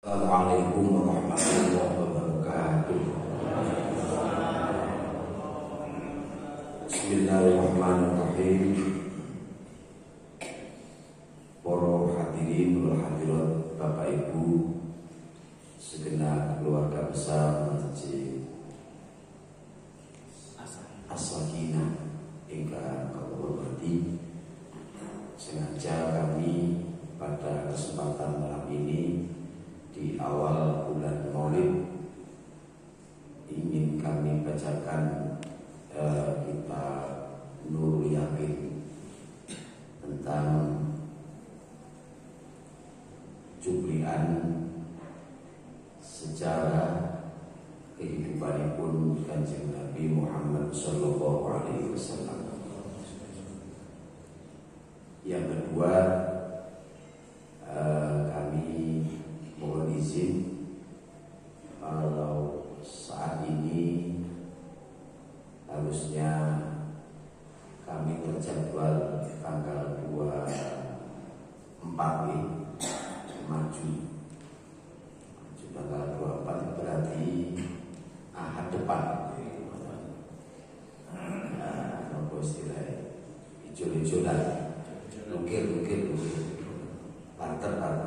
Assalamualaikum warahmatullahi wabarakatuh. Bismillahirrahmanirrahim. Para hadirin wal hadirat, Bapak Ibu, segenap keluarga besar Masjid As-Sakinah ingkang kula hormati, sengaja kami pada kesempatan malam ini di awal bulan Maulid ingin kami bacakan kitab Nurul Yaqin tentang cuplikan sejarah kehidupanipun Kanjeng Nabi Muhammad sallallahu alaihi wasallam. Yang kedua, kami mohon izin kalau saat ini harusnya kami terjadwal tanggal 24 maju tanggal 24 berarti Ahad depan. Apa istilahnya? Hijau-hijauan, lukir banter barang.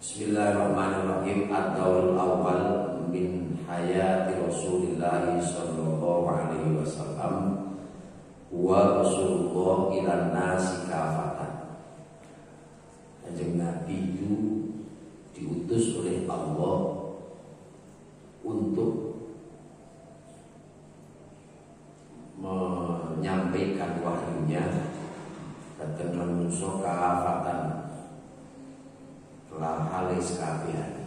Bismillahirrahmanirrahim. Ad-daul awal min hayati Rasulillah sallallahu alaihi wasallam wa Rasulullah ilan nasi kafatan. Kanjeng Nabi itu diutus oleh Allah untuk menyampaikan wahyunya datang manusia kafatan telah halis kafian.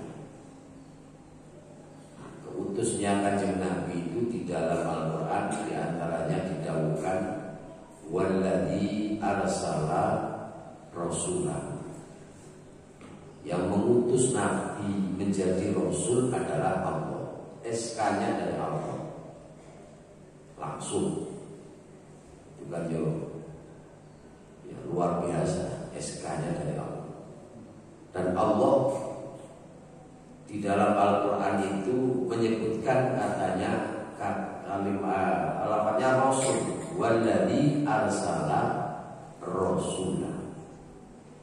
Keutusnya Kanjeng Nabi itu di dalam Al-Quran diantaranya didawukan walladzi arsala rasulah. Yang mengutus Nabi menjadi Rasul adalah Allah. SK-nya dari Allah langsung, bukan ya luar biasa, SK-nya dari Allah. Dan Allah di dalam Al-Quran itu menyebutkan katanya kalimat lafadznya Rasul, walladzi arsala rasulah.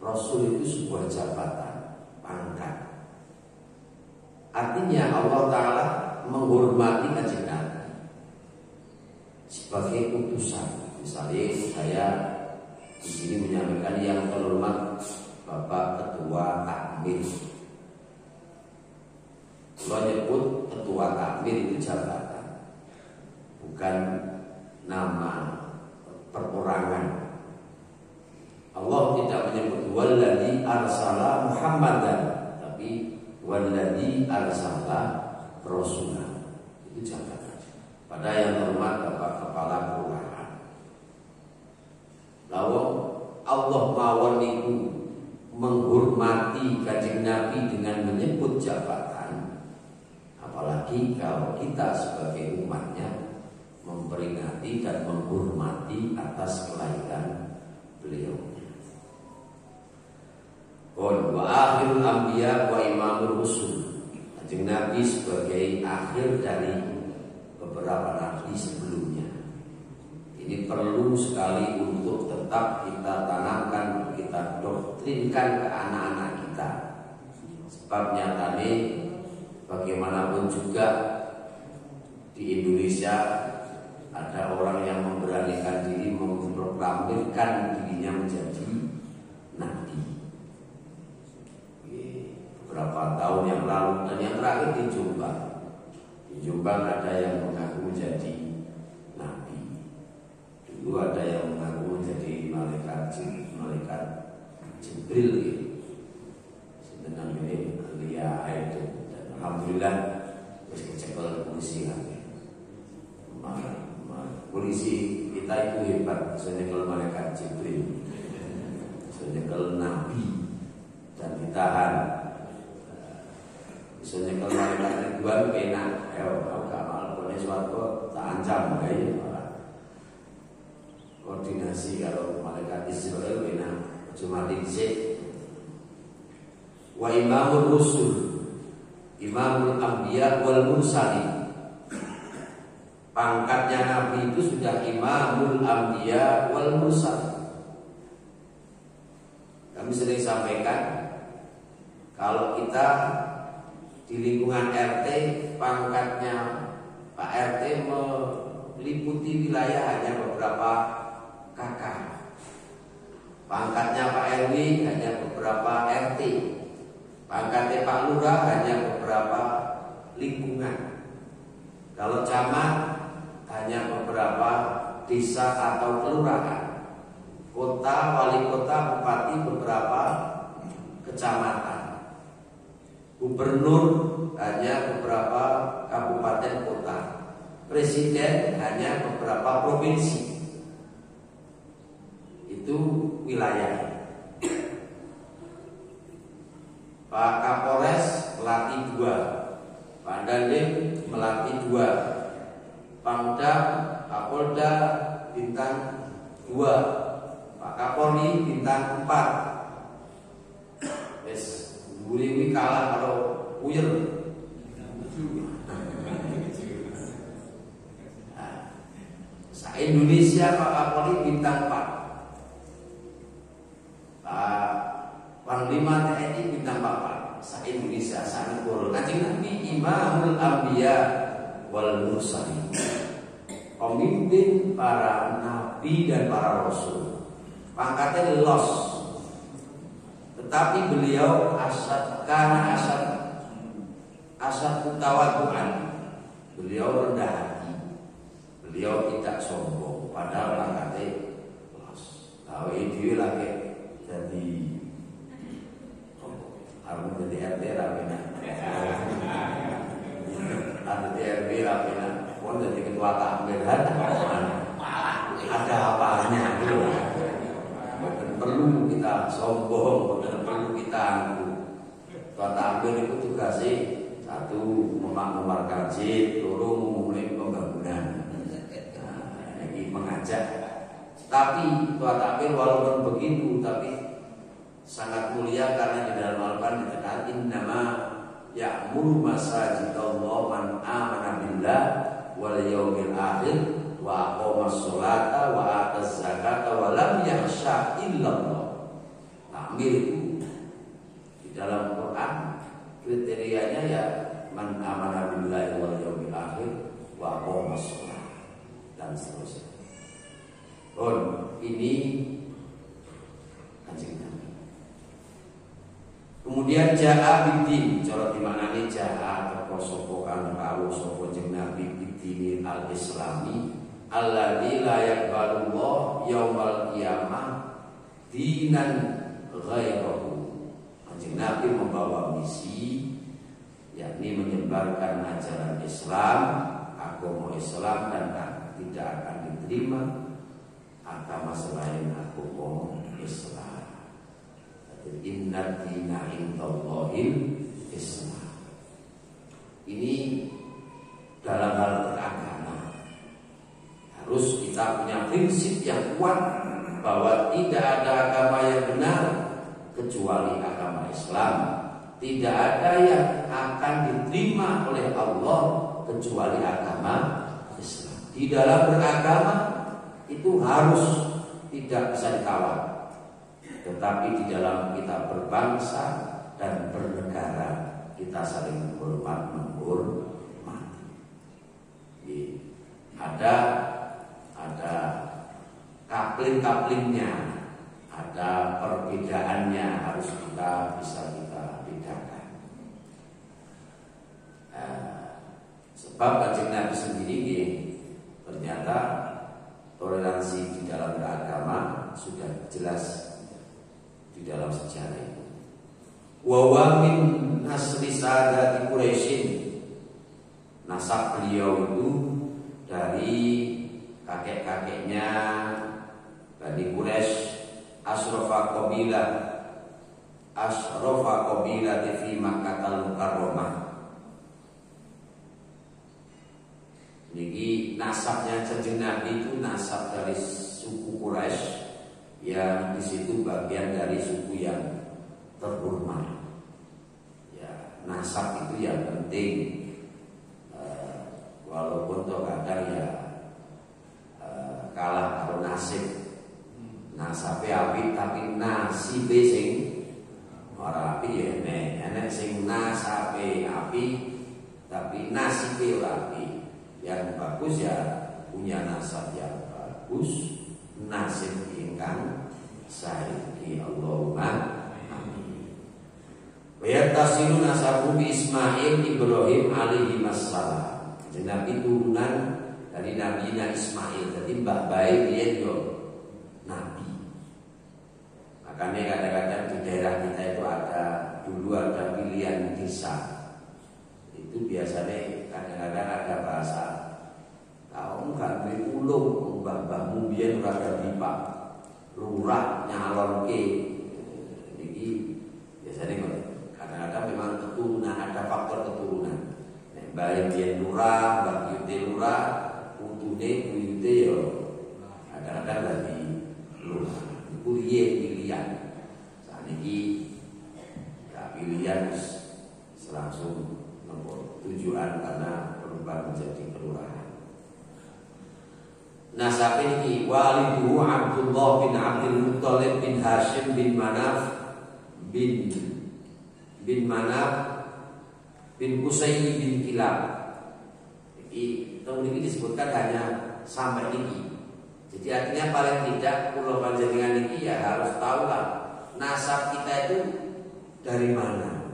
Rasul itu sebuah jabatan, pangkat. Artinya Allah Ta'ala menghormati Kanjeng Nabi sebagai utusan. Misalnya saya di sini menyampaikan yang terhormat Bapak Ketua Takmir. Kalau nyebut Ketua Takmir itu jabatan, bukan nama perorangan. Allah tidak menyebut walladzi arsala Muhammadan, tapi walladzi arsala rasulah. Itu jabatan. Pada yang terhormat Bapak Kepala Kelurahan. Lalu Allah mawon itu menghormati Kanjeng Nabi dengan menyebut jabatan, apalagi kalau kita sebagai umatnya memperingati dan menghormati atas kelahiran beliau. Wa akhirul anbiya wa imamur rusul. Kanjeng Nabi sebagai akhir dari beberapa nabi sebelumnya. Ini perlu sekali untuk tetap kita tanamkan, kita doktrinkan ke anak-anak kita. Sebab nyatanya bagaimanapun juga di Indonesia ada orang yang memberanikan diri memproklamirkan dirinya menjadi nabi. Beberapa tahun yang lalu dan yang terakhir di Jombang. Di Jombang ada yang mengaku menjadi nabi. Dulu ada yang mengaku menjadi malaikat Jibril. Sedang ini Lia itu. Dan alhamdulillah terus kecekel polisi lagi. Polisi kita itu hebat, bisa nyekel malaikat Jibril, bisa nyekel nabi dan ditahan. Bisa nyekel malaikat Ridwan enak. Ayo agak malpone suatu tak ancam kayak koordinasi kalau malaikat Israel enak. Cuma dicek wa imamul rusul, imamul anbiya wal mursalin. Pangkatnya Nabi itu sudah imamul anbiya wal mursalin. Kami sering sampaikan, kalau kita di lingkungan RT, pangkatnya Pak RT meliputi wilayah hanya beberapa kakak. Pangkatnya Pak RW hanya beberapa RT. Pangkatnya Pak Lurah hanya beberapa lingkungan. Kalau camat hanya beberapa desa atau kelurahan. Kota, wali kota, bupati beberapa kecamatan. Gubernur hanya beberapa kabupaten kota. Presiden hanya beberapa provinsi. Itu wilayah. Pak Kapolres melatih 2, Pak Dandim melatih 2, Pangdam, Kapolda bintang 2, Pak Kapolri bintang 4. Wes, Buri kalah kalau Uyer. Nah, Indonesia Pak Kapolri bintang 4. Panglima TNI bintang 4. Se-Indonesia sangat guru. Kanjeng Nabi imamul anbiya wal mursalin, pemimpin para nabi dan para rasul. Pangkatnya los, tetapi beliau asad mutawadu'an. Beliau rendah hati, beliau tidak sombong. Padahal pangkatnya los. Tahu itu lagi jadi harus jadi RT rapina, ada DRB rapina, pun jadi ketua takmir ada apanya gitu. Bukan perlu kita sombong, bukan perlu kita angku. Ketua takmir itu tugasnya 1 memakmurkan masjid, 2 memulai pembangunan, ini mengajak. Tapi ketua takmir walaupun begitu, tapi sangat mulia karena di dalam Al-Quran dikatakan innama ya'muru masajidallah man amana billah wal yaumil akhir wa aqamas sholata wa ataz zakata wa lam yakhsha illallah. Takmir itu di dalam Quran kriterianya ya man amana billahi wal yaumil akhir wa aqamas sholat dan seterusnya. Ini Kanjeng Nabi. Kemudian ja'a bidin, cara dimaknani ja'a teko sapa kang kawuh sapa jeneng Nabi bidin al-islami alladzi la yaqbalu Allah yaumal qiyamah dinan ghairahu. Kanjeng Nabi membawa misi, yakni menyebarkan ajaran Islam, agama Islam, dan tidak akan diterima agama selain agama Islam. Inna dina indallahil Islam. Ini dalam hal beragama harus kita punya prinsip yang kuat bahwa tidak ada agama yang benar kecuali agama Islam. Tidak ada yang akan diterima oleh Allah kecuali agama Islam. Di dalam beragama itu harus tidak bisa ditawar. Tetapi di dalam kita berbangsa dan bernegara, kita saling menghormati. Ada kapling-kaplingnya, ada perbedaannya, harus kita bisa kita bedakan. Sebab Kanjeng Nabi sendiri ternyata toleransi di dalam beragama sudah jelas di dalam sejarah itu. Wa min nasri sadati Quraisyin, nasab beliau itu dari kakek-kakeknya Bani Quraisy, asrafa qabilah fi Makkah al-Mukarramah. Niki nasabnya Kanjeng Nabi itu nasab dari suku Quraisy, yang di situ bagian dari suku yang terhormat. nasab itu yang penting. Walaupun toh kadang ya kalah karo nasib. Nasabe apik tapi nasibe sing ora apik ya enek sing nasabe apik tapi nasibe ora apik. Yang bagus ya punya nasab yang bagus, nasib ingkang saiki. Allahumma amin. Wa yatasilu nasabu bi Ismail Ibrahim alaihi wassalam. Nabi turunan dari Nabi Ismail. Jadi mbah bae dia yo nabi. Makanya kadang-kadang di daerah kita itu dulu ada pilihan desa. Itu biasanya kadang-kadang ada bahasa kau enggak duwe ulung, mbah-mbahmu biyen ora dadi Pak Lurah nyalonke. Iki biasanya kadang-kadang memang keturunan, ada faktor keturunan. Nek bae biyen lurah, mbah yute lurah, putune buyute yo kadang-kadang dadi lurah. Iku pilihan. Saniki ya pilihan langsung tujuan karena berubah menjadi kelurahan. Nasab ini walidu Abdullah bin Abdul Muttalib bin Hashim bin Manaf bin Manaf bin Qusay bin Kilab. Ini disebutkan hanya sampai ini. Jadi artinya paling tidak pulau panjenengan ini ya harus tahu lah nasab kita itu dari mana.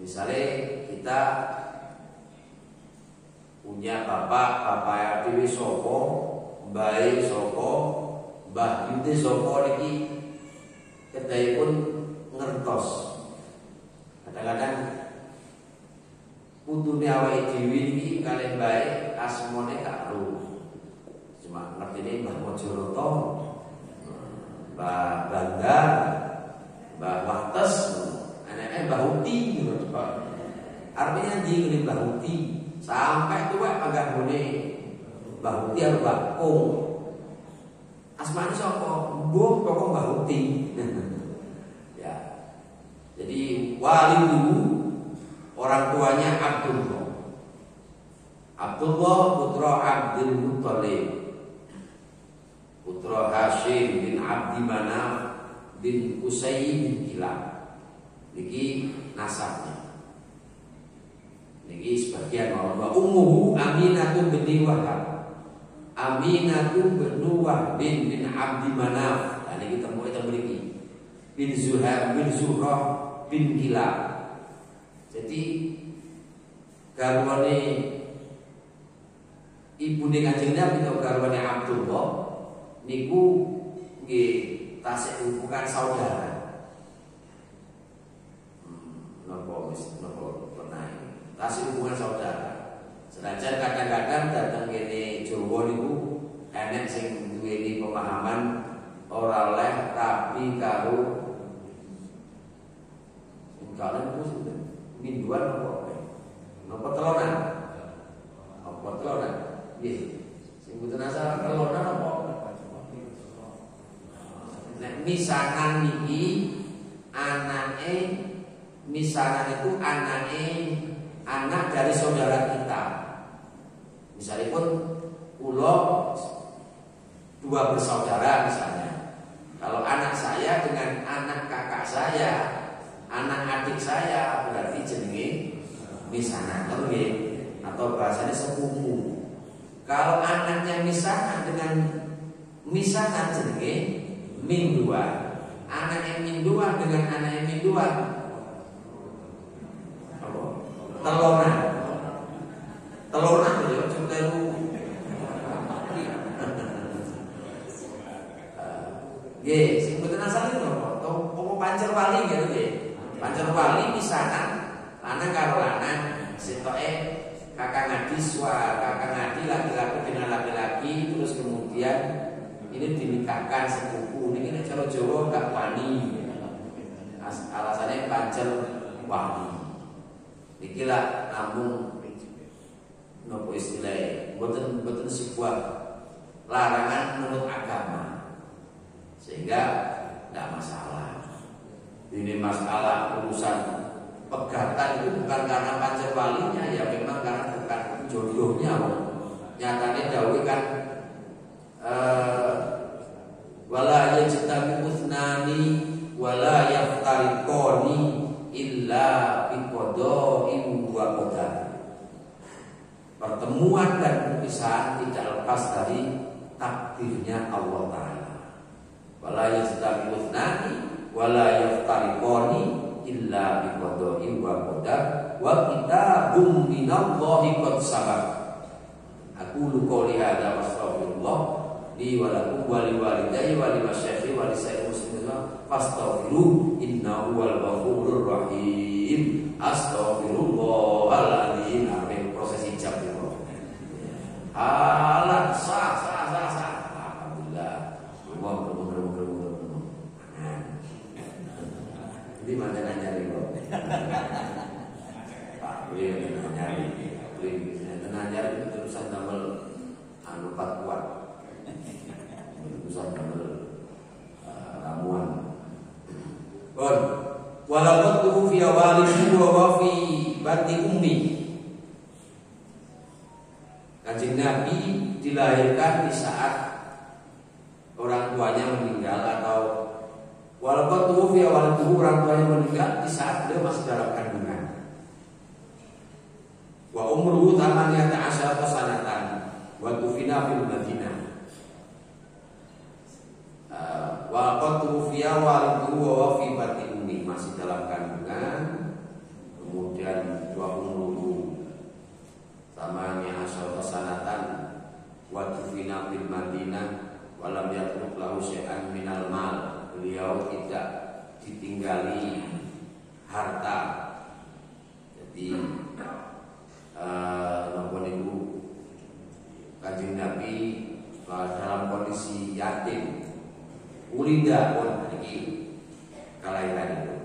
Misalnya kita punya bapak dhewe sapa, mbae sapa, mbah yute sapa niki kedahipun ngertos. Kadang-kadang putune awake dhewe iki kalih mbae asmane gak ro. Cuma ngertine Mbah Mojoroto, Mbah Bandar, Mbah Wates, anake Mbah Uti. Artinya di Mbah Uti sampai tua agak bone Mbah Uti atau Mbah Kong. Asmane sapa? Mbah pokok Mbah Uti. Ya. Jadi wali dulu orang tuanya Abdullah putra Abdul Muttalib, putra Hashim bin Abdi Manaf bin Qusay bin Kilab. Niki nasabnya. Niki sebagian bahwa ummuhu Aminatu bin Wahab. Aminatu bin Wahab bin Abdi Manaf. Nah niki temu mriki. Bin Zuhair bin Zuhrah bin Kilab. Jadi garwane ibune Kanjeng Nabi atau garwane Abdullah niku nggih tasih bukan saudara. Napa pernah tasih hubungan saudara. Senajan kadang-kadang datang kene Jawa niku enek sing duweni pemahaman ora leh tapi karo kalian itu sudah minduan apa telonan nggih sing mboten asal telonan apa nek misanan niki anake misanan itu anak dari saudara kita. Misalnya pun kula dua bersaudara misalnya. Kalau anak saya dengan anak kakak saya, anak adik saya berarti jenenge misanan nggih atau bahasanya sepupu. Kalau anaknya misanan dengan misanan jenenge minduan. Anak yang minduan dengan anak yang minduan telonan ya cuma nggih sing mboten asal itu apa pancer wali gitu nggih. Pancer wali misanan lanang karo lanang sitoke kakak ngadi laki-laki dengan laki-laki terus kemudian ini dinikahkan sepupu. Ini nek cara Jawa gak wani. Alasannya pancer wali. Niki lah namung nopo istilah mboten sebuah larangan menurut agama. Sehingga tidak masalah. Ini masalah urusan pegatan itu bukan karena pancen walinya, ya memang karena bukan jodohnya. Nyatanya dawuh kan wala yajtami uthnani wala yaftariqani illa biqada'in wa qadar. Pertemuan dan perpisahan tidak lepas dari takdirnya Allah Ta'ala. Wala yajtami uthnani wala yaftariqani illa biqada'in wa qadar wa kitabun minallahi qad sabaq. Aku qouli hadza wastaghfirullah li wa lakum wa li walidayya wa li masyayikhi wa li sa'il muslimin fastaghfiru innahu wal ghafurur rahim. Astaghfirullahaladzim. Amin. Proses hijab itu. Halah sah. Alhamdulillah. Belum. Ini mana nyari kok. Pak, ini nyari. Nyari itu terusan damel anupat kuat. Terusan damel ramuan. Walaupun fi awalihi wa fi batni ummi. Kanjeng Nabi dilahirkan di saat orang tuanya meninggal, atau walaupun fi awalihi orang tuanya meninggal di saat beliau masih dalam kandungan. Wa umruhu tamaniyata asyarata sanatan wa tufina fil Madinah. Wa qad tufiya walidu wa fi batni ummi, masih dalam kandungan. Kemudian wa umruhu tamaniyata asyarata sanatan wa tufina fil Madinah wa lam yatruk lahu syai'an minal mal. Beliau tidak ditinggali harta. Jadi Kanjeng Nabi dalam kondisi yatim. Ulida pun iki kelahiran itu.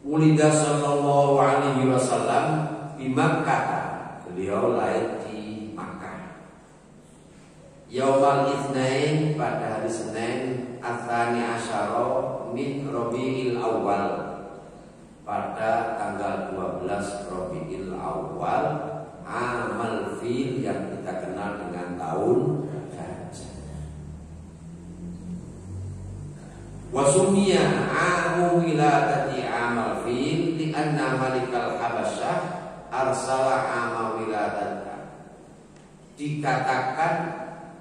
Ulida sallallahu alaihi wasallam di Makkah. Beliau lahir di Makkah. Yaumal Itsnain, pada hari Senin, Atsani asyara min Rabiul Awal, pada tanggal 12 Rabiul Awal, amal fil, yang kita kenal dengan tahun gajah. Wasumia amu wiladati amal fil li anna malikal habasyah arsala amal wiladata. Dikatakan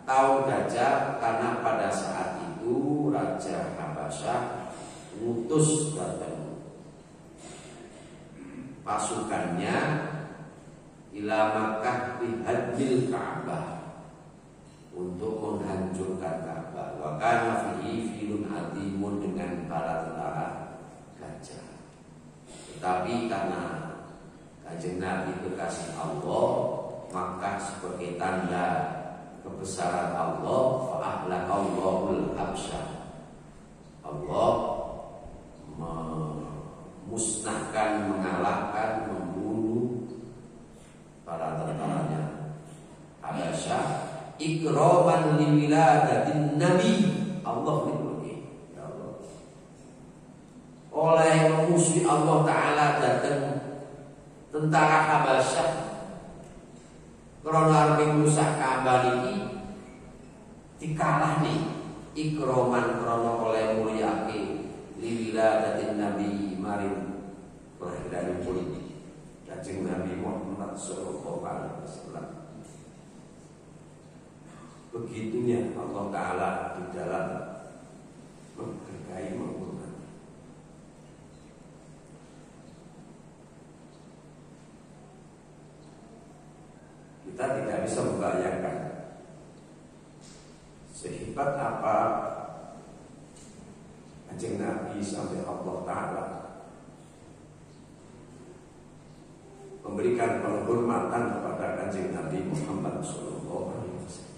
tahun gajah karena pada saat itu Raja Habasyah ngutus pasukannya ila Makkah bihadmil Ka'bah, untuk menghancurkan Ka'bah. Wa kana fihi filun adimun, dengan para tentara gajah. Tetapi karena Kanjeng Nabi kekasih Allah, maka sebagai tanda kebesaran Allah, fa ahlakallahul habsyah, Allah memusnahkan, mengalahkan, membunuh para tentaranya Habasyah, ikraman liwiladatin Nabi. Allah lindungi, ya Allah. Oleh memusuhi Allah Ta'ala datang tentara Habasyah krana arep ngrusak Ka'bah iki, dikalah nih ikraman krana oleh mulyake liwiladatin Nabi, maring kelahiran politik Kanjeng Nabi Muhammad sallallahu alaihi wasallam. Begitunya Allah Ta'ala di dalam menghargai, menghormati. Kita tidak bisa membayangkan sehebat apa Kanjeng Nabi sampai Allah Ta'ala memberikan penghormatan kepada Kanjeng Nabi Muhammad sallallahu alaihi wasallam.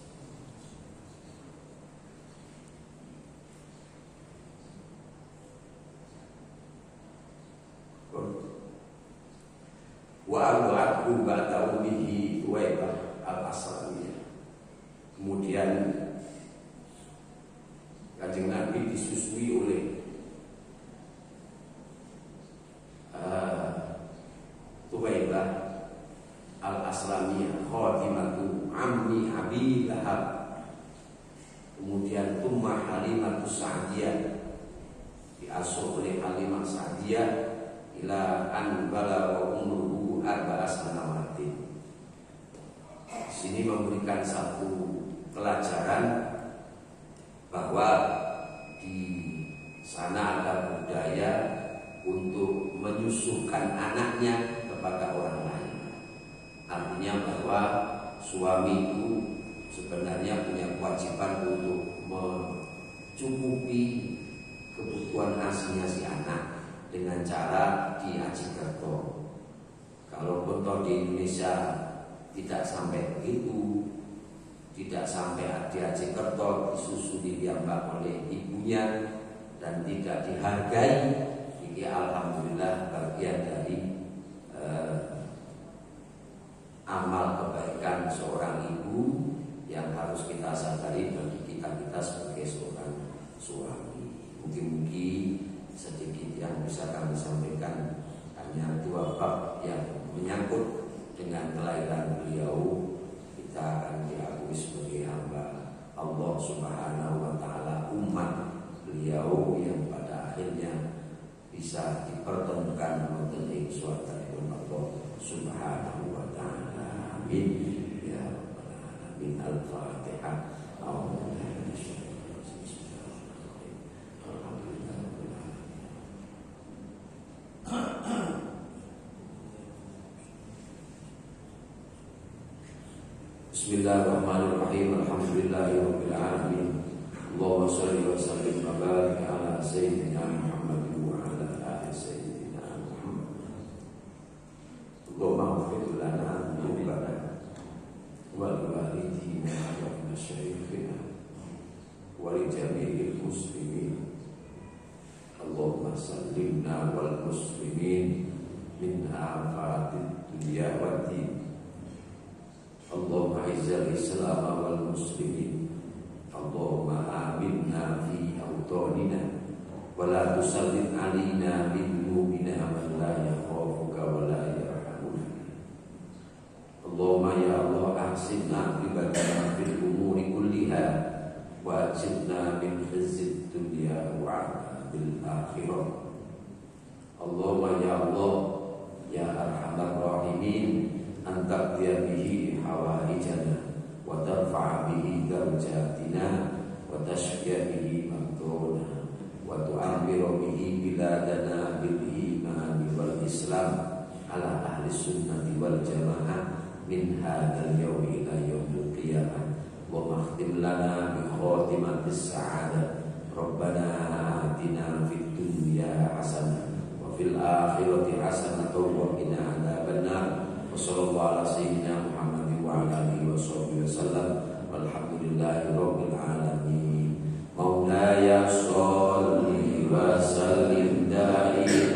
Wa arba'atu ba'da ummihi Tuwaibah al-Aslamiyah. Kemudian Kanjeng Nabi disusui oleh al-Aslamiyah, Khatimatu Ammi Abi Lahab. Kemudian Tummah Halimatu Sa'diyah, diasuh oleh Halimah Sa'diyah ila an balagha umruhu 4 sanawatin. Di sini memberikan satu pelajaran bahwa di sana ada budaya untuk menyusuhkan anaknya kepada orang lain. Artinya bahwa suami itu sebenarnya punya kewajiban untuk mencukupi kebutuhan asinya si anak dengan cara diaji kerto. Kalau contoh di Indonesia tidak sampai begitu, tidak sampai diaji kerto, disusui piyambak oleh ibunya dan tidak dihargai, ini alhamdulillah bagian dari amal kebaikan seorang ibu yang harus kita sadari bagi kita sebagai seorang suami. Mungkin sedikit yang bisa kami sampaikan, hanya 2 bab yang menyangkut dengan kelahiran beliau. Kita akan diakui sebagai hamba Allah Subhanahu wa taala, umat beliau yang pada akhirnya bisa dipertemukan mengenai suatu Allah Subhanahu wa taala. Amin ya rabbal alamin. Al-Fatihah. Bismillahirrahmanirrahim. Alhamdulillahirabbil alamin. Allahumma shalli wa sallim wa barik ala sayyidina Muhammad wa ala ali sayyidina Muhammad. Allahumma ighfir lana dzunubana wa liwalidina wa limasyayikhina wa li jami'il muslimin. Allahumma sallimna wal muslimin min afatid dunya wad din. Allahumma izzal Islam wal muslimin. Allahumma aminna fi awtanina wa la tusallit alaina min dhunubina man la yakhafuka wa la yarhamuna. Allahumma ya Allah ahsinna ibadana fil umuri kulliha wa ajirna min khizyid dunya wa bil akhirah. Allahumma ya Allah ya arhamar rahimin, anta bihi hawaijana wa tarfa' bihi darajatina wa tashfi'a bihi maqdurana wa tu'ammiru bihi biladana bil iman wal islam ala ahli sunnati wal jamaah min hadzal yawmi ila yaumil qiyamah. Wa makhtim lana bi khatimatis sa'adah. Rabbana atina fid dunya hasanah wa fil akhirati hasanah wa qina adzabannar. Wassallallahu ala sayyidina Muhammad wa ala alihi washabbihi wasallam. Walhamdulillahi rabbil alamin. Maulaya sholli wa sallim da'iman